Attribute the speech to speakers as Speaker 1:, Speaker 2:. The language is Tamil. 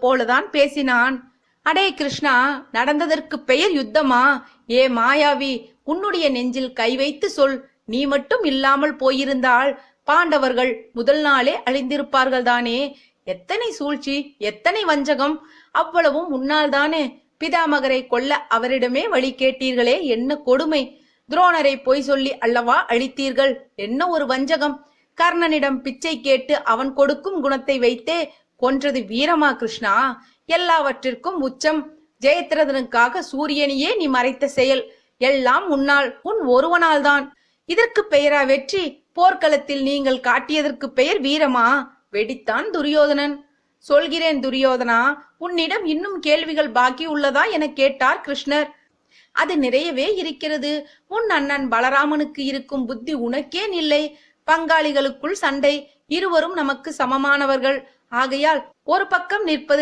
Speaker 1: போலதான் பேசினான். அடே கிருஷ்ணா, நடந்ததற்கு பெயர் யுத்தமா? ஏ மாயாவி, உன்னுடைய நெஞ்சில் கை வைத்து சொல். நீ மட்டும் இல்லாமல் போயிருந்தால் பாண்டவர்கள் முதல் நாளே அழிந்திருப்பார்கள் தானே. எத்தனை சூழ்ச்சி, எத்தனை வஞ்சகம்! அவ்வளவும் உன்னால் தானே. பிதாமகரை கொல்ல அவரிடமே வழி கேட்டீர்களே, என்ன கொடுமை! துரோணரை பொய் சொல்லி அல்லவா அழித்தீர்கள், என்ன ஒரு வஞ்சகம்! கர்ணனிடம் பிச்சை கேட்டு அவன் கொடுக்கும் குணத்தை வைத்தே கொன்றது வீரமா கிருஷ்ணா? எல்லாவற்றிற்கும் உச்சம் ஜெயத்ரதனுக்காக சூரியனையே நீ மறைத்த செயல். எல்லாம் உன்னால், உன் ஒருவனால் தான். இதற்கு பெயரா வெற்றி? போர்க்களத்தில் நீங்கள் காட்டியதற்கு பெயர் வீரமா? வெடித்தான் துரியோதனன். சொல்கிறேன் துரியோதனா, உன்னிடம் இன்னும் கேள்விகள் பாக்கி உள்ளதா என கேட்டார் கிருஷ்ணர். அது நிறையவே இருக்கிறது. உன் அண்ணன் பலராமனுக்கு இருக்கும் புத்தி உனக்கேன் இல்லை? பங்காளிகளுக்குள் சண்டை, இருவரும் நமக்கு சமமானவர்கள். ஆகையால் ஒரு பக்கம் நிற்பது